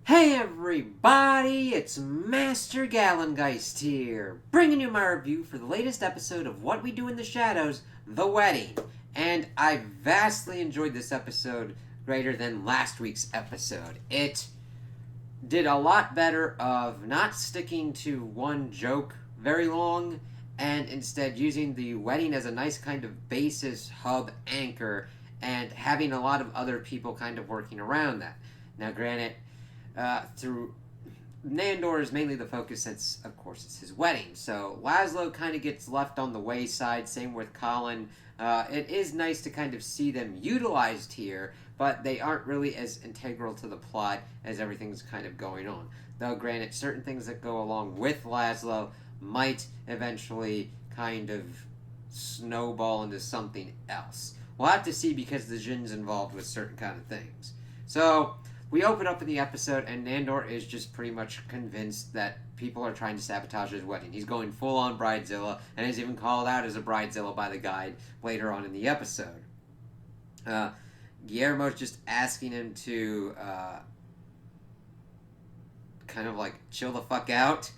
Hey everybody, it's Master Gallengeist here, bringing you my review for the latest episode of What We Do in the Shadows, The Wedding. And I vastly enjoyed this episode greater than last week's episode. It did a lot better of not sticking to one joke very long and instead using the wedding as a nice kind of basis, hub, anchor, and having a lot of other people kind of working around that. Now, granted, through Nandor is mainly the focus since, of course, it's his wedding. So Laszlo kind of gets left on the wayside. Same with Colin. It is nice to kind of see them utilized here, but they aren't really as integral to the plot as everything's kind of going on. Though, granted, certain things that go along with Laszlo might eventually kind of snowball into something else. We'll have to see because the Jin's involved with certain kind of things. So, we open up in the episode, and Nandor is just pretty much convinced that people are trying to sabotage his wedding. He's going full on Bridezilla, and is even called out as a Bridezilla by the guide later on in the episode. Guillermo's just asking him to kind of like chill the fuck out.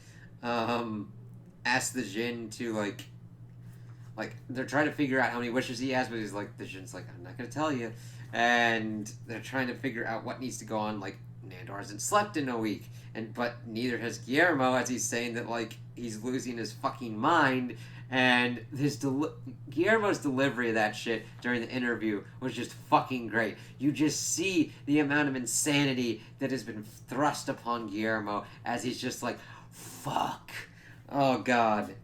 Ask the Jin to like they're trying to figure out how many wishes he has, but he's like, the Jin's like, I'm not gonna tell you. And they're trying to figure out what needs to go on. Like, Nandor hasn't slept in a week, but neither has Guillermo, as he's saying that like he's losing his fucking mind. And Guillermo's delivery of that shit during the interview was just fucking great. You just see the amount of insanity that has been thrust upon Guillermo as he's just like, fuck, oh god.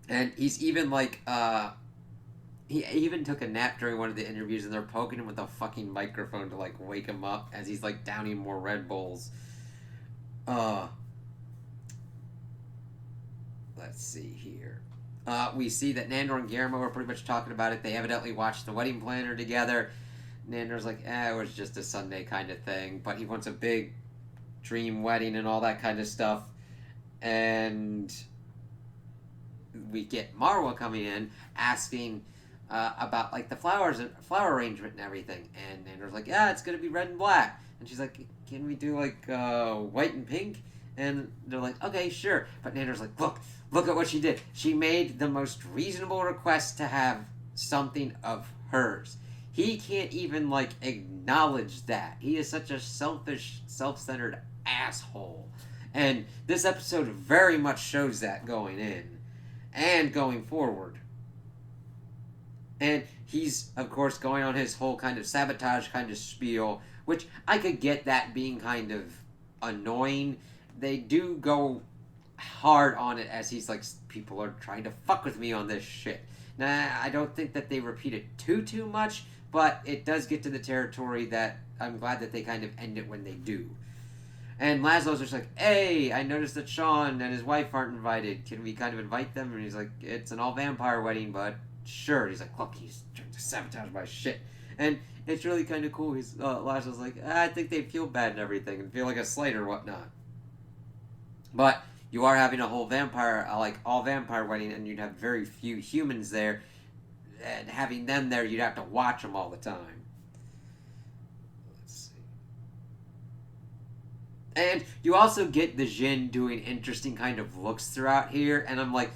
And he's even like, he even took a nap during one of the interviews, and they're poking him with a fucking microphone to like wake him up as he's like downing more Red Bulls. Let's see here. We see that Nandor and Guillermo are pretty much talking about it. They evidently watched the wedding planner together. Nandor's like, it was just a Sunday kind of thing, but he wants a big dream wedding and all that kind of stuff. And we get Marwa coming in asking about like the flowers and flower arrangement and everything, and Nandor's like, yeah, it's gonna be red and black, and she's like, can we do like white and pink? And they're like, okay, sure. But Nandor's like, look at what she did. She made the most reasonable request to have something of hers. He can't even like acknowledge that. He is such a selfish, self-centered asshole. And this episode very much shows that going in and going forward. And he's, of course, going on his whole kind of sabotage kind of spiel, which I could get that being kind of annoying. They do go hard on it as he's like, people are trying to fuck with me on this shit. Now, I don't think that they repeat it too much, but it does get to the territory that I'm glad that they kind of end it when they do. And Laszlo's just like, hey, I noticed that Sean and his wife aren't invited. Can we kind of invite them? And he's like, it's an all-vampire wedding, but sure. He's like, look, he's trying to sabotage my shit. And it's really kind of cool. Laszlo's like, I think they feel bad and everything and feel like a slight or whatnot. But you are having a whole vampire, like all-vampire wedding, and you'd have very few humans there. And having them there, you'd have to watch them all the time. And you also get the Jin doing interesting kind of looks throughout here, and I'm like,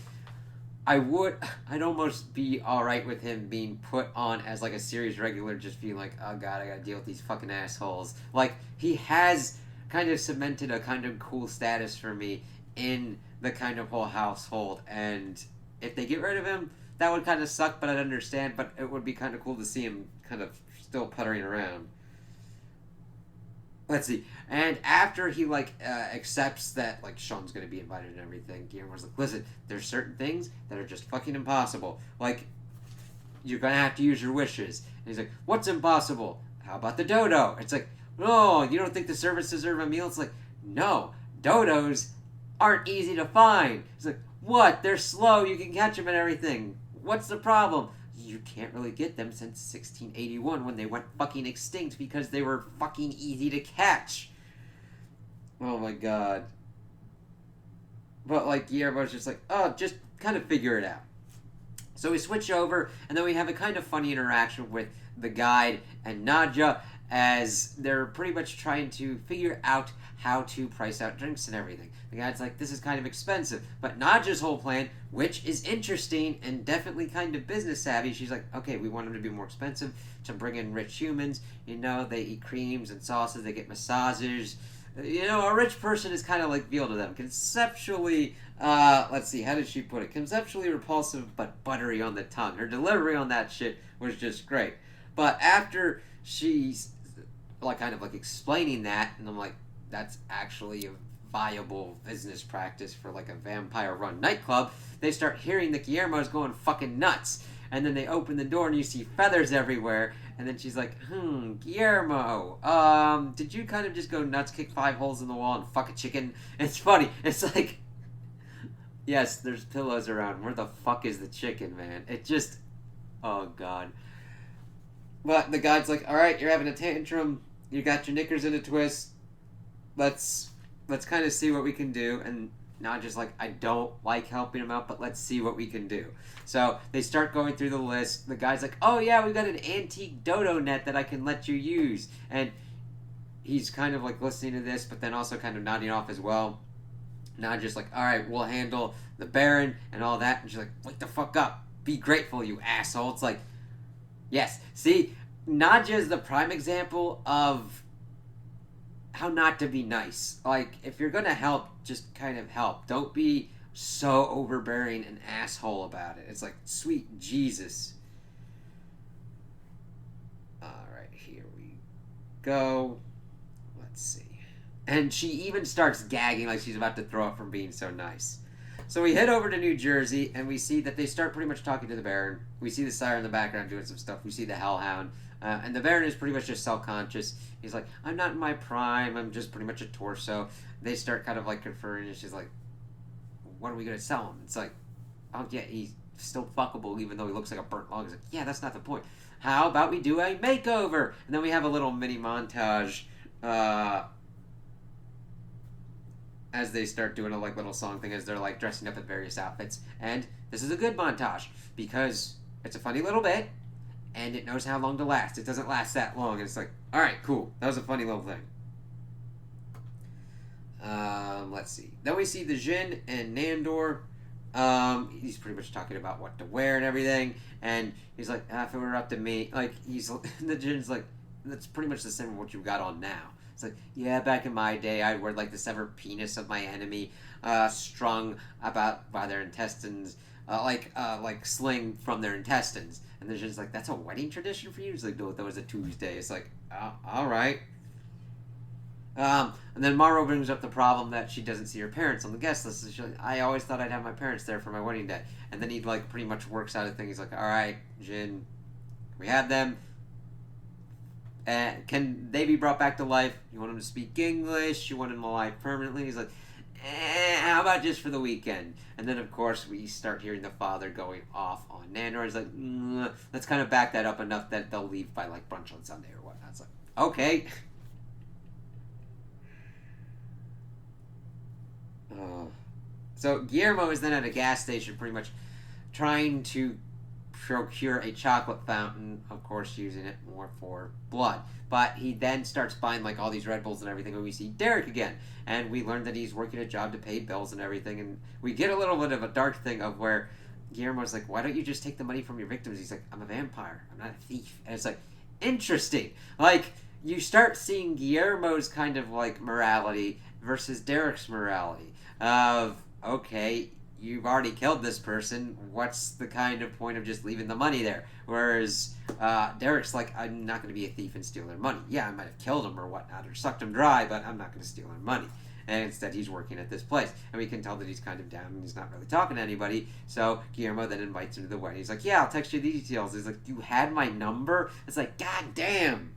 I'd almost be alright with him being put on as like a series regular, just being like, oh god, I gotta deal with these fucking assholes. Like, he has kind of cemented a kind of cool status for me in the kind of whole household, and if they get rid of him, that would kind of suck, but I'd understand, but it would be kind of cool to see him kind of still puttering around. Let's see. And after he accepts that like Sean's gonna be invited and everything, Guillermo's like, listen, there's certain things that are just fucking impossible. Like, you're gonna have to use your wishes. And he's like, what's impossible? How about the dodo? It's like, no, you don't think the servants deserve a meal? It's like, no, dodos aren't easy to find. It's like, what? They're slow. You can catch them and everything. What's the problem? You can't really get them since 1681 when they went fucking extinct because they were fucking easy to catch. Oh my god. But like Guillermo's just like, oh, just kind of figure it out. So we switch over, and then we have a kind of funny interaction with the guide and Nadja, as they're pretty much trying to figure out how to price out drinks and everything. The guy's like, this is kind of expensive. But Nadja's whole plan, which is interesting and definitely kind of business savvy, she's like, okay, we want them to be more expensive to bring in rich humans. You know, they eat creams and sauces, they get massages. You know, a rich person is kind of like veal to them. Conceptually, let's see, how did she put it? Conceptually repulsive, but buttery on the tongue. Her delivery on that shit was just great. But after she's like kind of like explaining that, and I'm like, that's actually a viable business practice for like a vampire run nightclub, they start hearing that Guillermo's going fucking nuts. And then they open the door and you see feathers everywhere. And then she's like, Guillermo, did you kind of just go nuts, kick 5 holes in the wall, and fuck a chicken? It's funny. It's like, yes, there's pillows around. Where the fuck is the chicken, man? It just, oh god. But the guy's like, all right, you're having a tantrum. You got your knickers in a twist. Let's kind of see what we can do. And not just like, I don't like helping him out, but let's see what we can do. So they start going through the list. The guy's like, oh yeah, we got an antique dodo net that I can let you use. And he's kind of like listening to this, but then also kind of nodding off as well. Not just like, all right, we'll handle the Baron and all that. And she's like, wake the fuck up. Be grateful, you asshole. It's like, yes. See, Nadja is the prime example of how not to be nice. Like, if you're gonna help, just kind of help. Don't be so overbearing and asshole about it. It's like, sweet Jesus. Alright, here we go. Let's see. And she even starts gagging like she's about to throw up from being so nice. So we head over to New Jersey, and we see that they start pretty much talking to the Baron. We see the Sire in the background doing some stuff. We see the Hellhound. And the Baron is pretty much just self-conscious. He's like, I'm not in my prime. I'm just pretty much a torso. They start kind of like conferring, and she's like, what are we going to sell him? It's like, oh yeah, he's still fuckable even though he looks like a burnt log. He's like, yeah, that's not the point. How about we do a makeover? And then we have a little mini montage as they start doing a like little song thing as they're like dressing up in various outfits. And this is a good montage because it's a funny little bit and it knows how long to last. It doesn't last that long. And it's like, all right, cool. That was a funny little thing. Let's see. Then we see the Jin and Nandor. He's pretty much talking about what to wear and everything. And he's like, if it were up to me, like the Jin's like, that's pretty much the same as what you got on now. It's like, yeah, back in my day, I'd wear like the severed penis of my enemy, strung about by their intestines, like sling from their intestines. And they're just like, that's a wedding tradition for you? It's like, no, that was a Tuesday. It's like, all right. And then Maro brings up the problem that she doesn't see her parents on the guest list. So she's like, I always thought I'd have my parents there for my wedding day. And then he like pretty much works out a thing. He's like, all right, Jin, we have them. Can they be brought back to life? You want them to speak English? You want them alive permanently? He's like, how about just for the weekend? And then, of course, we start hearing the father going off on Nandor. He's like, let's kind of back that up enough that they'll leave by, like, brunch on Sunday or whatnot. It's like, okay. So Guillermo is then at a gas station pretty much trying to procure a chocolate fountain, of course using it more for blood. But he then starts buying like all these Red Bulls and everything, and we see Derek again. And we learn that he's working a job to pay bills and everything, and we get a little bit of a dark thing of where Guillermo's like, why don't you just take the money from your victims? He's like, I'm a vampire, I'm not a thief. And it's like, interesting. Like, you start seeing Guillermo's kind of like morality versus Derek's morality of, okay, you've already killed this person, what's the kind of point of just leaving the money there? Whereas Derek's like, I'm not going to be a thief and steal their money. Yeah, I might have killed him or whatnot, or sucked him dry, but I'm not going to steal their money. And instead he's working at this place. And we can tell that he's kind of down and he's not really talking to anybody. So Guillermo then invites him to the wedding. He's like, yeah, I'll text you the details. He's like, you had my number? It's like, god damn.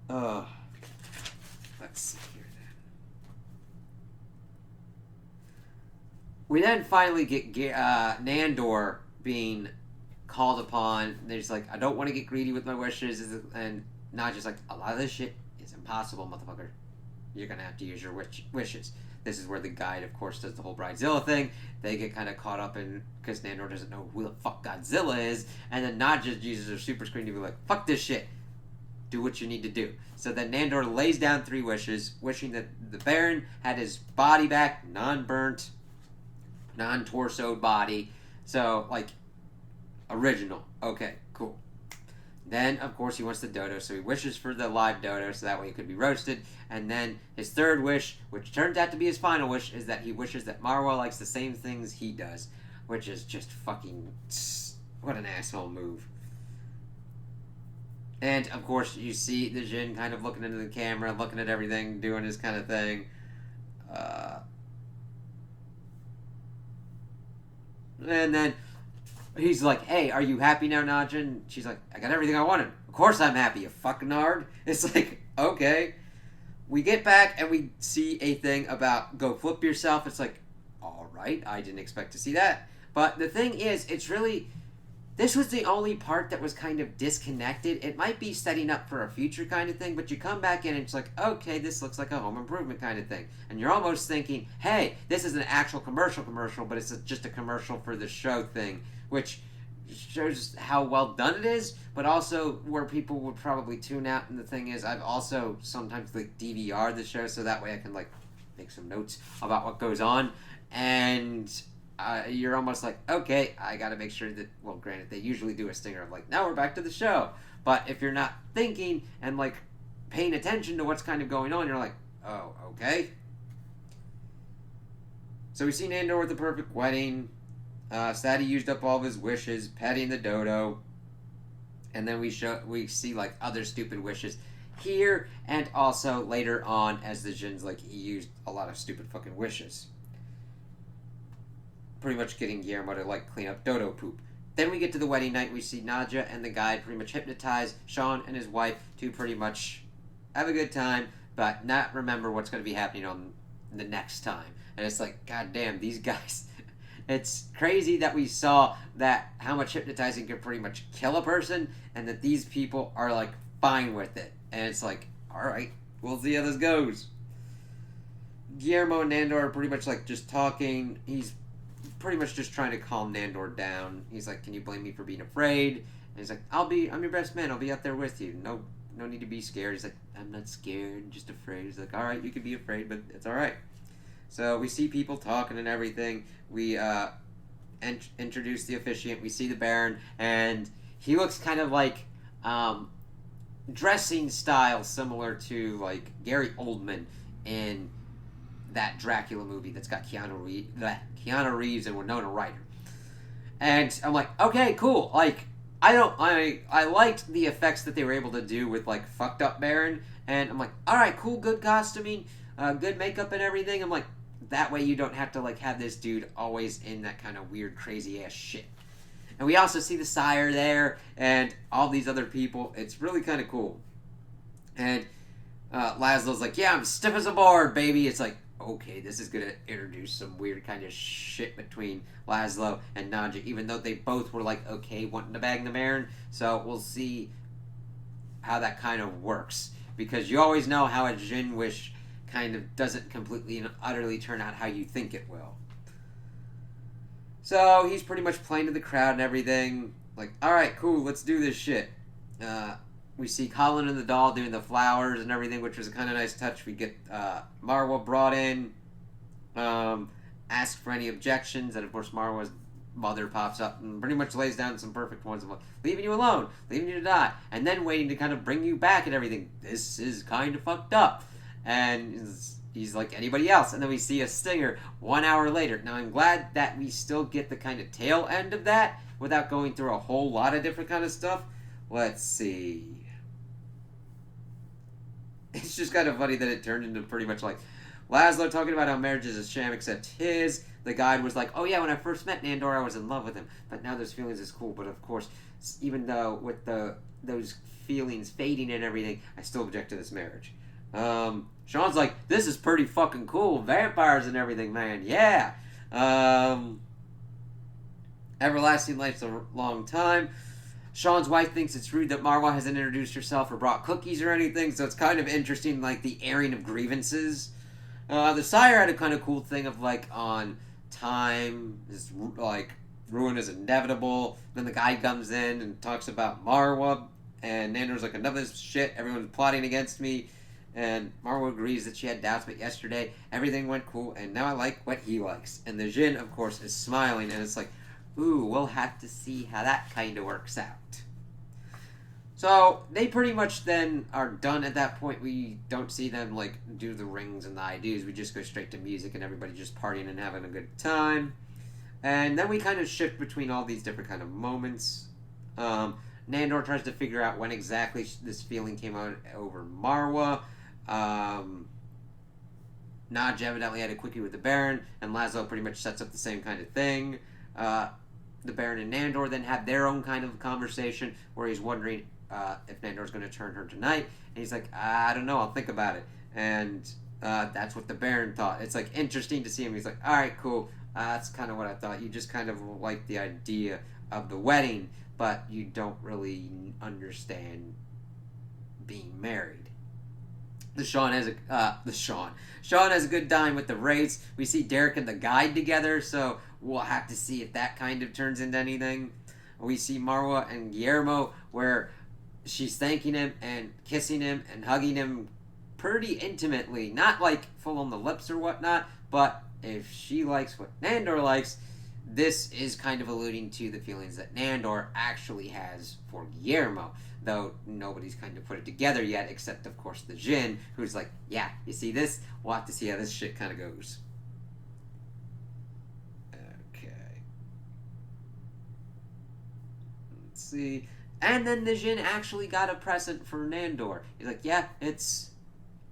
Let's see. We then finally get Nandor being called upon. There's like, I don't want to get greedy with my wishes, and not just like, a lot of this shit is impossible, motherfucker. You're gonna have to use your wishes. This is where the guide, of course, does the whole Bridezilla thing. They get kind of caught up in, because Nandor doesn't know who the fuck Godzilla is, and then Nadja uses her super screen to be like, fuck this shit. do what you need to do. So then Nandor lays down 3 wishes, wishing that the Baron had his body back, non-burnt, non-torsoed body. So, like, original. Okay, cool. Then, of course, he wants the dodo, so he wishes for the live dodo, so that way he could be roasted. And then his 3rd wish, which turns out to be his final wish, is that he wishes that Marwa likes the same things he does, which is just fucking... what an asshole move. And, of course, you see the Jin kind of looking into the camera, looking at everything, doing his kind of thing. And then he's like, hey, are you happy now, Najin? She's like, I got everything I wanted. Of course I'm happy, you fucking nard. It's like, okay. We get back and we see a thing about go flip yourself. It's like, alright, I didn't expect to see that. But the thing is, it's really... this was the only part that was kind of disconnected. It might be setting up for a future kind of thing, but you come back in and it's like, okay, this looks like a home improvement kind of thing. And you're almost thinking, hey, this is an actual commercial, but it's just a commercial for the show thing, which shows how well done it is, but also where people would probably tune out. And the thing is, I've also sometimes like DVR the show so that way I can like make some notes about what goes on. And you're almost like, okay, I gotta make sure that, well, granted, they usually do a stinger of like, now we're back to the show. But if you're not thinking and like paying attention to what's kind of going on, you're like, oh, okay. So we see Nandor with the perfect wedding. Sadie used up all of his wishes, petting the dodo. And then we see like other stupid wishes here, and also later on as the Jin's like, he used a lot of stupid fucking wishes. Pretty much getting Guillermo to like clean up dodo poop. Then we get to the wedding night. We see Nadja and the guide pretty much hypnotize Sean and his wife to pretty much have a good time, but not remember what's going to be happening on the next time. And it's like, god damn, these guys. It's crazy that we saw that how much hypnotizing can pretty much kill a person, and that these people are like fine with it. And it's like, alright, we'll see how this goes. Guillermo and Nandor are pretty much like just talking. He's pretty much just trying to calm Nandor down. He's like, can you blame me for being afraid? And he's like, I'm your best man. I'll be out there with you. No need to be scared. He's like, I'm not scared, just afraid. He's like, alright, you can be afraid, but it's alright. So we see people talking and everything. We introduce the officiant. We see the Baron, and he looks kind of like dressing style similar to like Gary Oldman in that Dracula movie that's got Keanu Reeves and Winona Ryder. And I'm like, okay, cool. Like, I liked the effects that they were able to do with like fucked up Baron, and I'm like, all right, cool, good costuming, good makeup and everything. I'm like, that way you don't have to like have this dude always in that kind of weird, crazy ass shit. And we also see the sire there and all these other people. It's really kind of cool. And Laszlo's like, yeah, I'm stiff as a board, baby. It's like, okay, this is going to introduce some weird kind of shit between Laszlo and Nadja, even though they both were like, okay, wanting to bang the Baron. So we'll see how that kind of works. Because you always know how a Jin wish kind of doesn't completely and utterly turn out how you think it will. So he's pretty much playing to the crowd and everything. Like, alright, cool, let's do this shit. We see Colin and the doll doing the flowers and everything, which was a kind of nice touch. We get Marwa brought in, asked for any objections, and of course Marwa's mother pops up and pretty much lays down some perfect ones of like, leaving you alone, leaving you to die, and then waiting to kind of bring you back and everything. This is kind of fucked up. And he's like anybody else. And then we see a stinger 1 hour later. Now I'm glad that we still get the kind of tail end of that without going through a whole lot of different kind of stuff. Let's see. It's just kind of funny that it turned into pretty much like Laszlo talking about how marriage is a sham except his. The guide was like, oh yeah, when I first met Nandor, I was in love with him. But now those feelings is cool. But of course, even though with those feelings fading and everything, I still object to this marriage. Sean's like, this is pretty fucking cool. Vampires and everything, man. Yeah. Everlasting life's a long time. Sean's wife thinks it's rude that Marwa hasn't introduced herself or brought cookies or anything, so it's kind of interesting, like, the airing of grievances. The sire had a kind of cool thing of, like, on time, is, like, ruin is inevitable. Then the guy comes in and talks about Marwa And Nandor's like, enough of this shit. Everyone's plotting against me. And Marwa agrees that she had doubts, but yesterday everything went cool, and now I like what he likes. And the Jin, of course, is smiling, and it's like, ooh, we'll have to see how that kind of works out. So they pretty much then are done at that point. We don't see them like do the rings and the IDs. We just go straight to music and everybody just partying and having a good time. And then we kind of shift between all these different kind of moments. Nandor tries to figure out when exactly this feeling came out over Marwa. Naj evidently had a quickie with the Baron, and Laszlo pretty much sets up the same kind of thing. The Baron and Nandor then have their own kind of conversation where he's wondering if Nandor's going to turn her tonight. And he's like, I don't know, I'll think about it. And that's what the Baron thought. It's like interesting to see him. He's like, alright, cool. That's kind of what I thought. You just kind of like the idea of the wedding, but you don't really understand being married. Sean has a good time with the Wraiths. We see Derek and the guide together, so we'll have to see if that kind of turns into anything. We see Marwa and Guillermo where she's thanking him and kissing him and hugging him pretty intimately. Not like full on the lips or whatnot, but if she likes what Nandor likes, this is kind of alluding to the feelings that Nandor actually has for Guillermo. Though nobody's kind of put it together yet, except, of course, the Jin, who's like, yeah, you see this? We'll have to see how this shit kind of goes. Okay. Let's see. And then the Jin actually got a present for Nandor. He's like, yeah, it's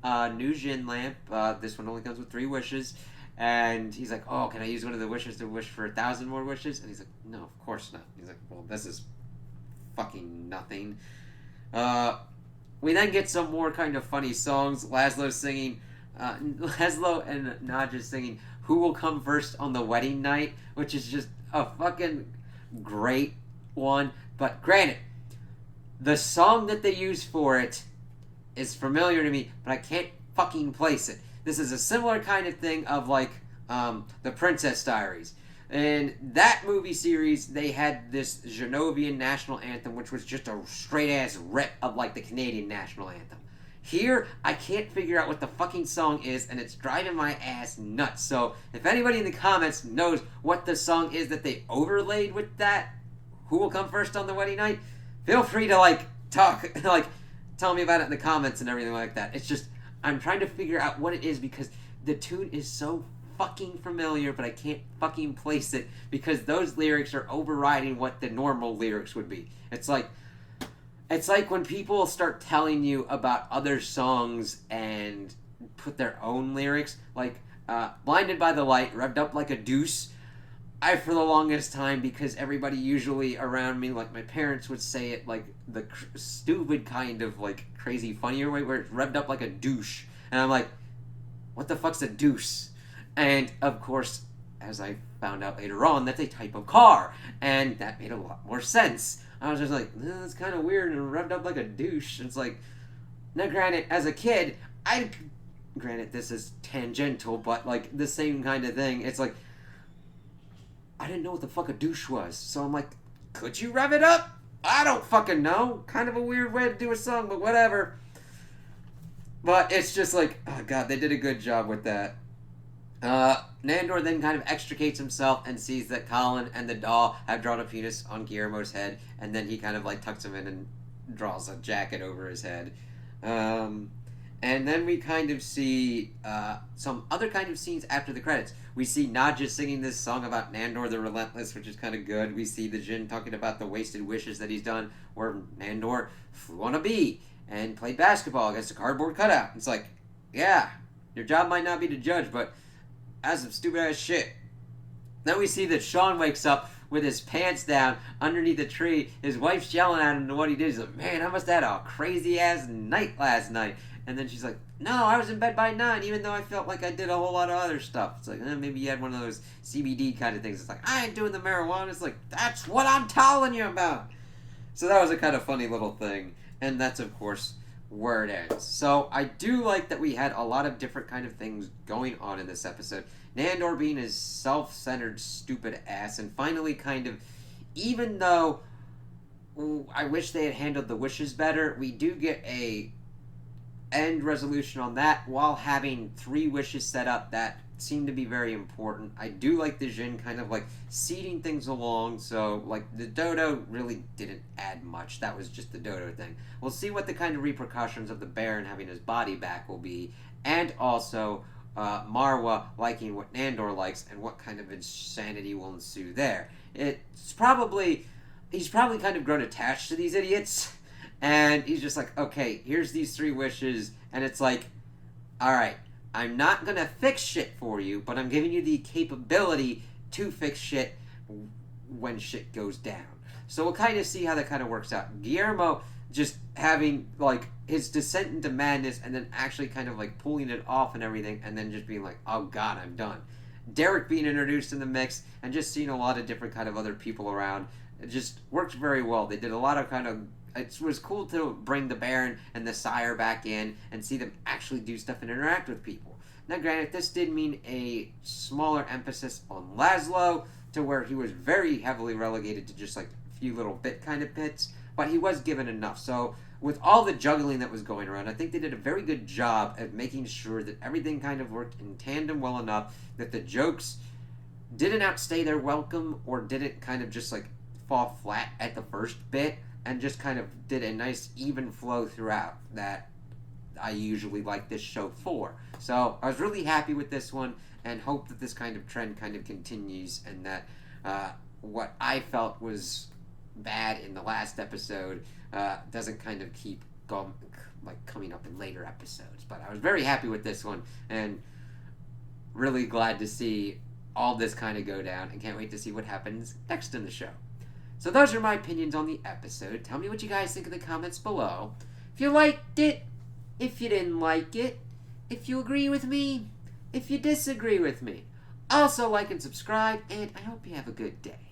a new Jin lamp. This one only comes with 3 wishes. And he's like, oh, can I use one of the wishes to wish for 1,000 more wishes? And he's like, no, of course not. He's like, well, this is fucking nothing. We then get some more kind of funny songs. Laszlo and Nadja singing Who Will Come First on the Wedding Night, which is just a fucking great one. But granted, the song that they use for it is familiar to me, but I can't fucking place it. This is a similar kind of thing of like the Princess Diaries. In that movie series, they had this Genovian national anthem, which was just a straight-ass rip of, like, the Canadian national anthem. Here, I can't figure out what the fucking song is, and it's driving my ass nuts. So, if anybody in the comments knows what the song is that they overlaid with that, Who Will Come First on the Wedding Night, feel free to, like, talk, like, tell me about it in the comments and everything like that. It's just, I'm trying to figure out what it is because the tune is so fucking familiar, but I can't fucking place it because those lyrics are overriding what the normal lyrics would be. It's like when people start telling you about other songs and put their own lyrics, like Blinded by the Light, Revved Up Like a Deuce. For the longest time, because everybody usually around me, like my parents would say it like the stupid kind of like crazy funnier way where it's revved up like a douche. And I'm like, what the fuck's a deuce? And, of course, as I found out later on, that's a type of car. And that made a lot more sense. I was just like, that's kind of weird and revved up like a douche. It's like, now granted, as a kid, granted, this is tangential, but, like, the same kind of thing. It's like, I didn't know what the fuck a douche was. So I'm like, could you rev it up? I don't fucking know. Kind of a weird way to do a song, but whatever. But it's just like, oh god, they did a good job with that. Nandor then kind of extricates himself and sees that Colin and the doll have drawn a penis on Guillermo's head, and then he kind of like tucks him in and draws a jacket over his head. And then we kind of see some other kind of scenes after the credits. We see Nadja singing this song about Nandor the Relentless, which is kind of good. We see the Jin talking about the wasted wishes that he's done, where Nandor flew on a bee and played basketball against a cardboard cutout. It's like, yeah, your job might not be to judge, but that's some stupid ass shit. Then we see that Sean wakes up with his pants down underneath a tree. His wife's yelling at him to what he did. He's like, man, I must have had a crazy ass night last night. And then she's like, no, I was in bed by 9, even though I felt like I did a whole lot of other stuff. It's like, maybe you had one of those CBD kind of things. It's like, I ain't doing the marijuana. It's like, that's what I'm telling you about. So that was a kind of funny little thing. And that's, of course, where it ends. So I do like that we had a lot of different kind of things going on in this episode. Nandor being his self-centered, stupid ass, and finally kind of, even though I wish they had handled the wishes better. We do get a end resolution on that while having 3 wishes set up that seem to be very important. I do like the Jin kind of like seeding things along, so like the Dodo really didn't add much. That was just the Dodo thing. We'll see what the kind of repercussions of the Baron having his body back will be, and also Marwa liking what Nandor likes and what kind of insanity will ensue there. He's probably kind of grown attached to these idiots, and he's just like, okay, here's these 3 wishes, and it's like, all right, I'm not gonna fix shit for you, but I'm giving you the capability to fix shit when shit goes down. So we'll kind of see how that kind of works out. Guillermo just having like his descent into madness and then actually kind of like pulling it off and everything, and then just being like, oh god, I'm done. Derek being introduced in the mix and just seeing a lot of different kind of other people around, it just worked very well. They did a lot of kind of, it was cool to bring the Baron and the Sire back in and see them actually do stuff and interact with people. Now, granted, this did mean a smaller emphasis on Laszlo, to where he was very heavily relegated to just like a few little bit kind of bits, but he was given enough. So, with all the juggling that was going around, I think they did a very good job at making sure that everything kind of worked in tandem well enough that the jokes didn't outstay their welcome or didn't kind of just like fall flat at the first bit, and just kind of did a nice even flow throughout that I usually like this show for. So I was really happy with this one and hope that this kind of trend kind of continues, and that what I felt was bad in the last episode doesn't kind of keep coming up in later episodes. But I was very happy with this one and really glad to see all this kind of go down, and can't wait to see what happens next in the show. So those are my opinions on the episode. Tell me what you guys think in the comments below. If you liked it, if you didn't like it, if you agree with me, if you disagree with me. Also like and subscribe, and I hope you have a good day.